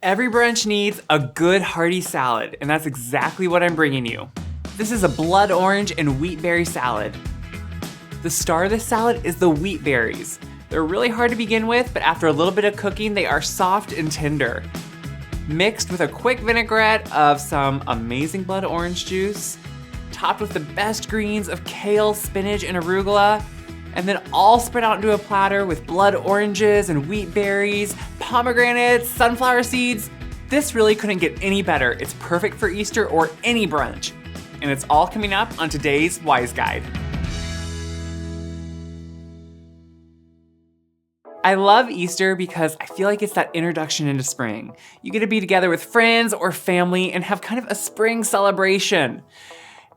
Every brunch needs a good hearty salad, and that's exactly what I'm bringing you. This is a blood orange and wheat berry salad. The star of this salad is the wheat berries. They're really hard to begin with, but after a little bit of cooking, they are soft and tender. Mixed with a quick vinaigrette of some amazing blood orange juice, topped with the best greens of kale, spinach, and arugula, and then all spread out into a platter with blood oranges and wheat berries, pomegranates, sunflower seeds. This really couldn't get any better. It's perfect for Easter or any brunch. And it's all coming up on today's Wise Guide. I love Easter because I feel like it's that introduction into spring. You get to be together with friends or family and have kind of a spring celebration.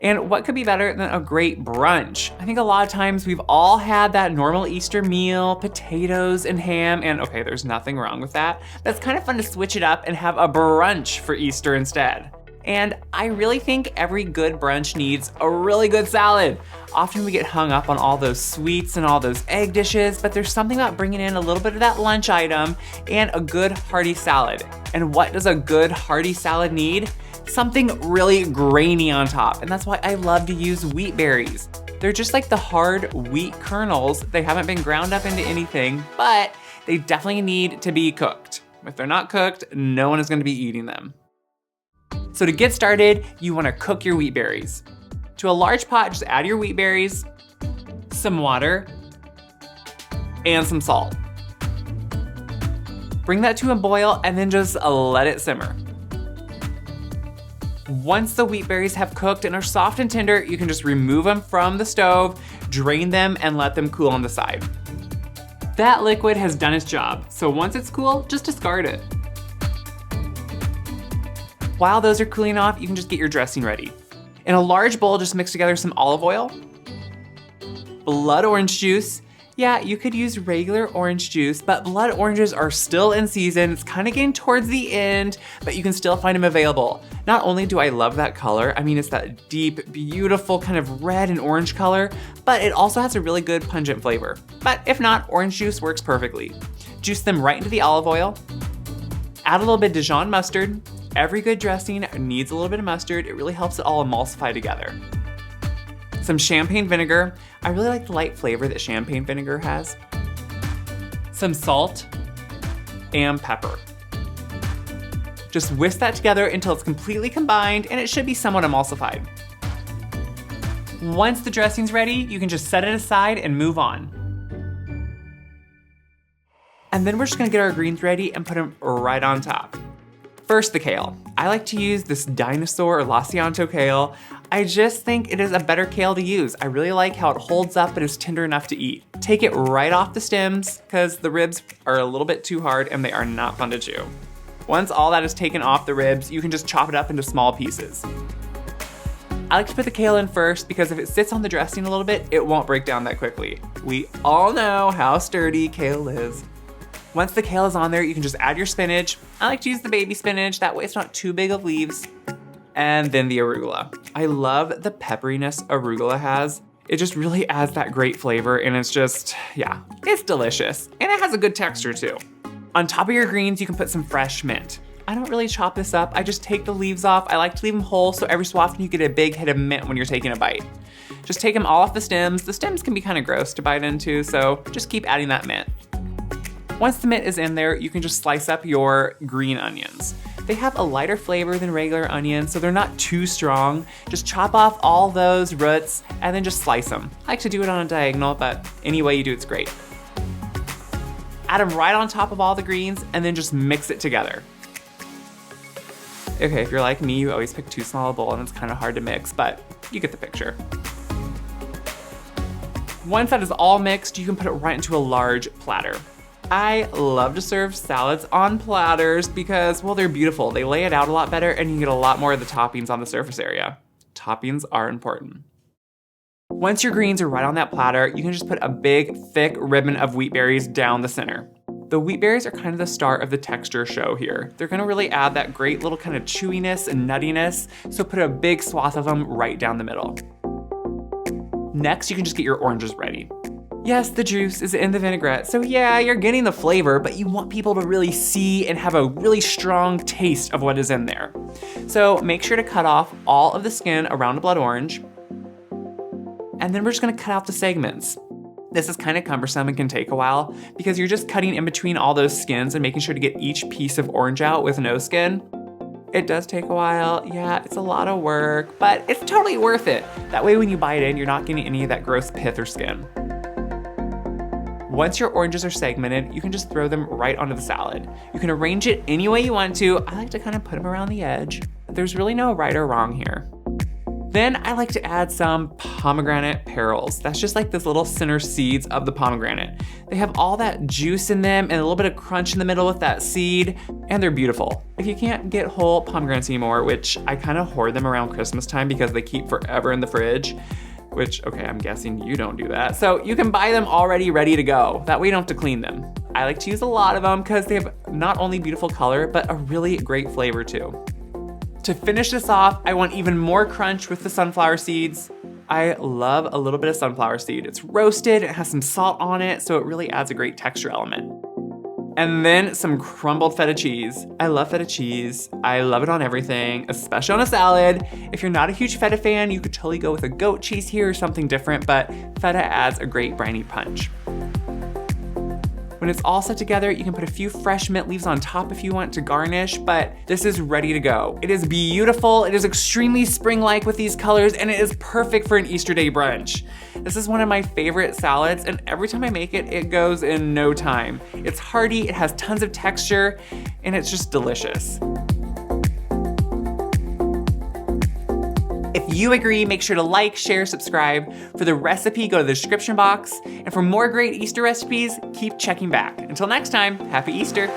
And what could be better than a great brunch? I think a lot of times we've all had that normal Easter meal, potatoes and ham, and okay, there's nothing wrong with that. But it's kind of fun to switch it up and have a brunch for Easter instead. And I really think every good brunch needs a really good salad. Often we get hung up on all those sweets and all those egg dishes, but there's something about bringing in a little bit of that lunch item and a good hearty salad. And what does a good hearty salad need? Something really grainy on top, and that's why I love to use wheat berries. They're just like the hard wheat kernels. They haven't been ground up into anything, but they definitely need to be cooked. If they're not cooked, no one is going to be eating them. So to get started, you want to cook your wheat berries. To a large pot, just add your wheat berries, some water, and some salt. Bring that to a boil and then just let it simmer. Once the wheat berries have cooked and are soft and tender, you can just remove them from the stove, drain them, and let them cool on the side. That liquid has done its job, so once it's cool, just discard it. While those are cooling off, you can just get your dressing ready. In a large bowl, just mix together some olive oil, blood orange juice. Yeah, you could use regular orange juice, but blood oranges are still in season. It's kind of getting towards the end, but you can still find them available. Not only do I love that color, I mean, it's that deep, beautiful kind of red and orange color, but it also has a really good pungent flavor. But if not, orange juice works perfectly. Juice them right into the olive oil. Add a little bit of Dijon mustard. Every good dressing needs a little bit of mustard. It really helps it all emulsify together. Some champagne vinegar. I really like the light flavor that champagne vinegar has. Some salt and pepper. Just whisk that together until it's completely combined and it should be somewhat emulsified. Once the dressing's ready, you can just set it aside and move on. And then we're just gonna get our greens ready and put them right on top. First, the kale. I like to use this dinosaur or Lasianto kale. I just think it is a better kale to use. I really like how it holds up and is tender enough to eat. Take it right off the stems because the ribs are a little bit too hard and they are not fun to chew. Once all that is taken off the ribs, you can just chop it up into small pieces. I like to put the kale in first because if it sits on the dressing a little bit, it won't break down that quickly. We all know how sturdy kale is. Once the kale is on there, you can just add your spinach. I like to use the baby spinach, that way it's not too big of leaves. And then the arugula. I love the pepperiness arugula has. It just really adds that great flavor and it's just, yeah, it's delicious. And it has a good texture too. On top of your greens, you can put some fresh mint. I don't really chop this up, I just take the leaves off. I like to leave them whole so every so often you get a big hit of mint when you're taking a bite. Just take them all off the stems. The stems can be kind of gross to bite into, so just keep adding that mint. Once the mint is in there, you can just slice up your green onions. They have a lighter flavor than regular onions, so they're not too strong. Just chop off all those roots and then just slice them. I like to do it on a diagonal, but any way you do it's great. Add them right on top of all the greens and then just mix it together. Okay, if you're like me, you always pick too small a bowl and it's kind of hard to mix, but you get the picture. Once that is all mixed, you can put it right into a large platter. I love to serve salads on platters because, well, they're beautiful. They lay it out a lot better and you get a lot more of the toppings on the surface area. Toppings are important. Once your greens are right on that platter, you can just put a big, thick ribbon of wheat berries down the center. The wheat berries are kind of the star of the texture show here. They're gonna really add that great little kind of chewiness and nuttiness, so put a big swath of them right down the middle. Next, you can just get your oranges ready. Yes, the juice is in the vinaigrette, so yeah, you're getting the flavor, but you want people to really see and have a really strong taste of what is in there. So make sure to cut off all of the skin around the blood orange, and then we're just gonna cut out the segments. This is kind of cumbersome and can take a while because you're just cutting in between all those skins and making sure to get each piece of orange out with no skin. It does take a while. Yeah, it's a lot of work, but it's totally worth it. That way when you bite in, you're not getting any of that gross pith or skin. Once your oranges are segmented, you can just throw them right onto the salad. You can arrange it any way you want to. I like to kind of put them around the edge. There's really no right or wrong here. Then I like to add some pomegranate arils. That's just like this little center seeds of the pomegranate. They have all that juice in them and a little bit of crunch in the middle with that seed, and they're beautiful. If you can't get whole pomegranates anymore, which I kind of hoard them around Christmas time because they keep forever in the fridge, which, okay, I'm guessing you don't do that. So you can buy them already ready to go. That way you don't have to clean them. I like to use a lot of them because they have not only beautiful color, but a really great flavor too. To finish this off, I want even more crunch with the sunflower seeds. I love a little bit of sunflower seed. It's roasted, it has some salt on it, so it really adds a great texture element. And then some crumbled feta cheese. I love feta cheese. I love it on everything, especially on a salad. If you're not a huge feta fan, you could totally go with a goat cheese here or something different, but feta adds a great briny punch. When it's all set together, you can put a few fresh mint leaves on top if you want to garnish, but this is ready to go. It is beautiful, it is extremely spring-like with these colors, and it is perfect for an Easter day brunch. This is one of my favorite salads, and every time I make it, it goes in no time. It's hearty, it has tons of texture, and it's just delicious. If you agree, make sure to like, share, subscribe. For the recipe, go to the description box. And for more great Easter recipes, keep checking back. Until next time, happy Easter.